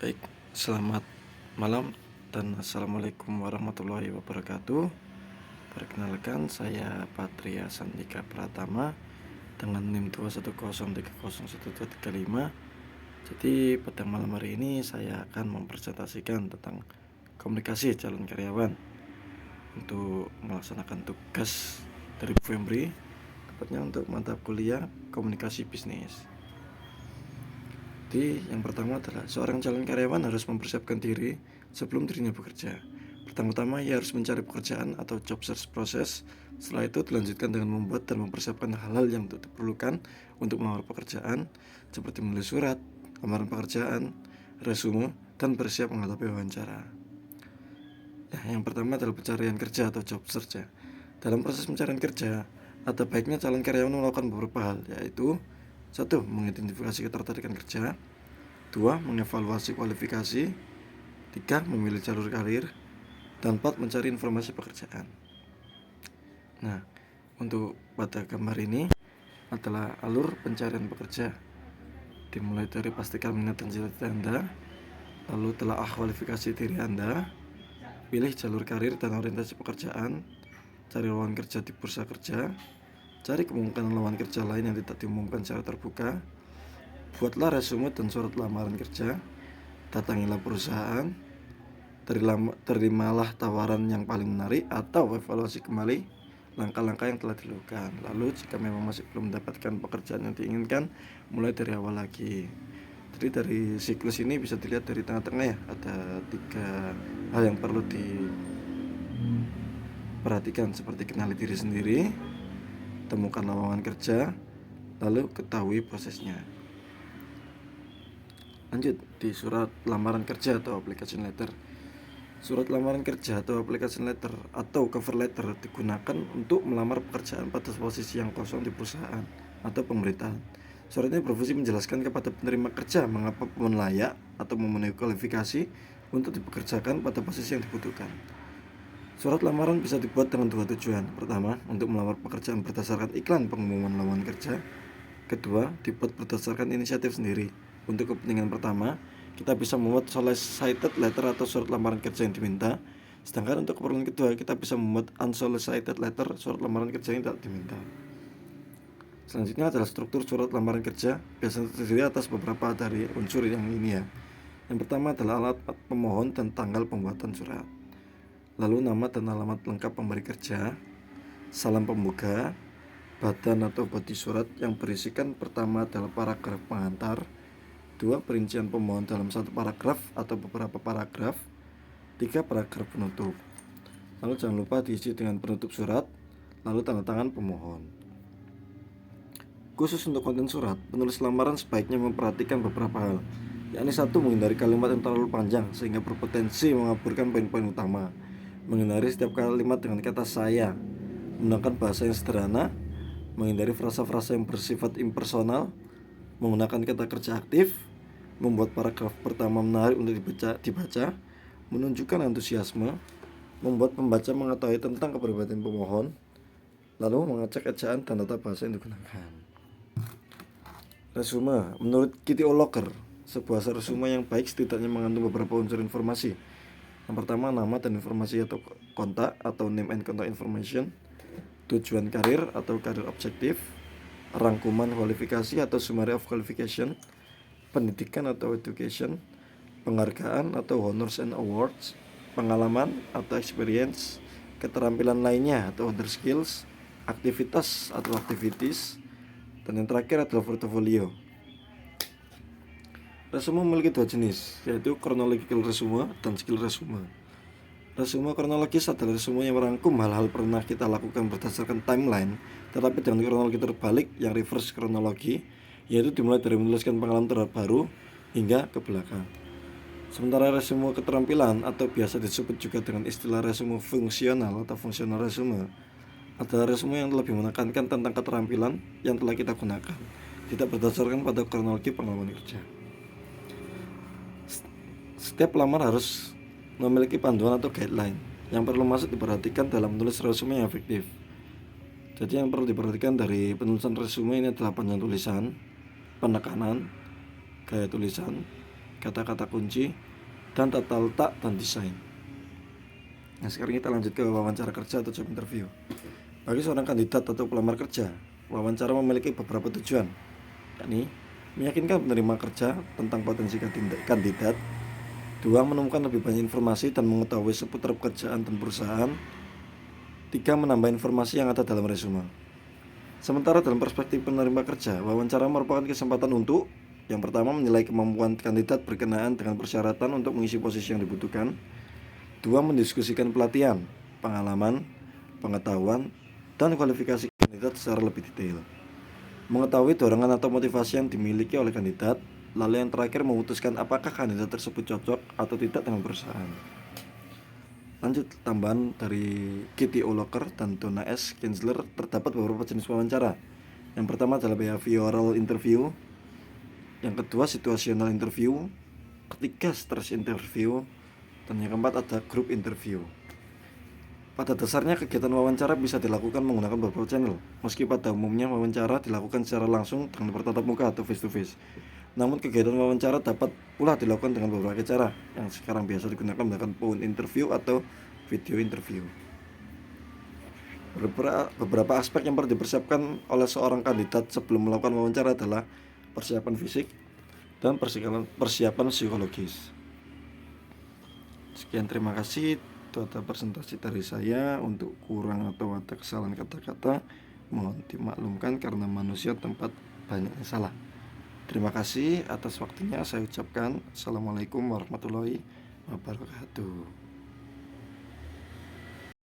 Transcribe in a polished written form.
Baik, selamat malam dan assalamualaikum warahmatullahi wabarakatuh. Perkenalkan, saya Patria Sandika Pratama dengan NIM 210301235. Jadi pada malam hari ini saya akan mempresentasikan tentang komunikasi calon karyawan untuk melaksanakan tugas dari Bu Fembri, tepatnya untuk mata kuliah komunikasi bisnis. Jadi yang pertama adalah seorang calon karyawan harus mempersiapkan diri sebelum dirinya bekerja. Pertama-tama ia harus mencari pekerjaan atau job search process. Setelah itu dilanjutkan dengan membuat dan mempersiapkan hal-hal yang diperlukan untuk melamar pekerjaan, seperti menulis surat, lamaran pekerjaan, resume, dan bersiap menghadapi wawancara. Yang pertama adalah pencarian kerja atau job search ya. Dalam proses pencarian kerja, ada baiknya calon karyawan melakukan beberapa hal, yaitu 1. Mengidentifikasi ketertarikan kerja. 2. Mengevaluasi kualifikasi. 3. Memilih jalur karir. Dan 4. Mencari informasi pekerjaan. Nah, untuk pada gambar ini adalah alur pencarian pekerja. Dimulai dari pastikan minat dan cita-cita Anda, lalu telah kualifikasi diri Anda, pilih jalur karir dan orientasi pekerjaan, cari lowongan kerja di bursa kerja, cari kemungkinan lowongan kerja lain yang tidak diumumkan secara terbuka, buatlah resume dan surat lamaran kerja, datangilah perusahaan, terimalah tawaran yang paling menarik atau evaluasi kembali langkah-langkah yang telah dilakukan. Lalu jika memang masih belum mendapatkan pekerjaan yang diinginkan, mulai dari awal lagi. Jadi dari siklus ini bisa dilihat dari tengah-tengah ya, ada 3 hal yang perlu diperhatikan, seperti kenali diri sendiri, temukan lowongan kerja, lalu ketahui prosesnya. Lanjut di surat lamaran kerja atau application letter. Surat lamaran kerja atau application letter atau cover letter digunakan untuk melamar pekerjaan pada posisi yang kosong di perusahaan atau pemerintahan. Surat ini berfungsi menjelaskan kepada penerima kerja mengapa pemenuh layak atau memenuhi kualifikasi untuk dipekerjakan pada posisi yang dibutuhkan. Surat lamaran bisa dibuat dengan 2 tujuan. Pertama, untuk melamar pekerjaan berdasarkan iklan pengumuman lowongan kerja. Kedua, dibuat berdasarkan inisiatif sendiri. Untuk kepentingan pertama, kita bisa membuat solicited letter atau surat lamaran kerja yang diminta. Sedangkan untuk keperluan kedua, kita bisa membuat unsolicited letter, surat lamaran kerja yang tidak diminta. Selanjutnya adalah struktur surat lamaran kerja, biasanya terdiri atas beberapa dari unsur yang ini ya. Yang pertama adalah alat pemohon dan tanggal pembuatan surat. Lalu nama dan alamat lengkap pemberi kerja, salam pembuka, badan atau bodi surat yang berisikan pertama adalah paragraf pengantar, 2. Perincian pemohon dalam 1 paragraf atau beberapa paragraf, 3. Paragraf penutup. Lalu jangan lupa diisi dengan penutup surat, lalu tanda tangan pemohon. Khusus untuk konten surat, penulis lamaran sebaiknya memperhatikan beberapa hal, yakni 1. Menghindari kalimat yang terlalu panjang sehingga berpotensi mengaburkan poin-poin utama. Menghindari setiap kalimat dengan kata saya, menggunakan bahasa yang sederhana, menghindari frasa-frasa yang bersifat impersonal, menggunakan kata kerja aktif, membuat paragraf pertama menarik untuk dibaca, menunjukkan antusiasme, membuat pembaca mengetahui tentang kepribadian pemohon, lalu mengecek ejaan dan tata bahasa yang digunakan. Resume. Menurut Kitty O'Loughlin, sebuah resume yang baik setidaknya mengandung beberapa unsur informasi. Yang pertama, nama dan informasi atau kontak atau name and contact information, tujuan karir atau karir objektif, rangkuman kualifikasi atau summary of qualification, pendidikan atau education, penghargaan atau honors and awards, pengalaman atau experience, keterampilan lainnya atau other skills, aktivitas atau activities, dan yang terakhir adalah portfolio. Resume memiliki 2 jenis, yaitu chronological resume dan skill resume. Resume kronologis adalah resume yang merangkum hal-hal pernah kita lakukan berdasarkan timeline, tetapi dengan kronologi terbalik yang reverse kronologi, yaitu dimulai dari menuliskan pengalaman terbaru hingga ke belakang. Sementara resume keterampilan atau biasa disebut juga dengan istilah resume fungsional atau functional resume adalah resume yang lebih menekankan tentang keterampilan yang telah kita gunakan, tidak berdasarkan pada kronologi pengalaman kerja. Setiap pelamar harus memiliki panduan atau guideline yang perlu masuk diperhatikan dalam menulis resume yang efektif. Jadi yang perlu diperhatikan dari penulisan resume ini adalah panjang tulisan, penekanan, gaya tulisan, kata-kata kunci, dan tata letak dan desain. Nah, sekarang kita lanjut ke wawancara kerja atau job interview. Bagi seorang kandidat atau pelamar kerja, wawancara memiliki beberapa tujuan, yakni meyakinkan penerima kerja tentang potensi kandidat. 2. Menemukan lebih banyak informasi dan mengetahui seputar pekerjaan dan perusahaan. 3. Menambah informasi yang ada dalam resume. Sementara dalam perspektif penerima kerja, wawancara merupakan kesempatan untuk yang pertama, menilai kemampuan kandidat berkenaan dengan persyaratan untuk mengisi posisi yang dibutuhkan. 2. Mendiskusikan pelatihan, pengalaman, pengetahuan, dan kualifikasi kandidat secara lebih detail. Mengetahui dorongan atau motivasi yang dimiliki oleh kandidat. Lalu yang terakhir, memutuskan apakah kandidat tersebut cocok atau tidak dengan perusahaan. Lanjut, tambahan dari KTO Locker dan Donna S. Kinsler, terdapat beberapa jenis wawancara. Yang pertama adalah behavioral interview. Yang kedua, situational interview. Ketiga, stress interview. Dan yang keempat ada group interview. Pada dasarnya kegiatan wawancara bisa dilakukan menggunakan beberapa channel, meski pada umumnya wawancara dilakukan secara langsung dengan bertatap muka atau face to face. Namun kegiatan wawancara dapat pula dilakukan dengan berbagai cara, yang sekarang biasa digunakan menggunakan phone interview atau video interview. Beberapa aspek yang perlu dipersiapkan oleh seorang kandidat sebelum melakukan wawancara adalah persiapan fisik dan persiapan psikologis. Sekian, terima kasih. Itu ada presentasi dari saya. Untuk kurang atau ada kesalahan kata-kata, mohon dimaklumkan karena manusia tempat banyak yang salah. Terima kasih atas waktunya saya ucapkan. Assalamualaikum warahmatullahi wabarakatuh.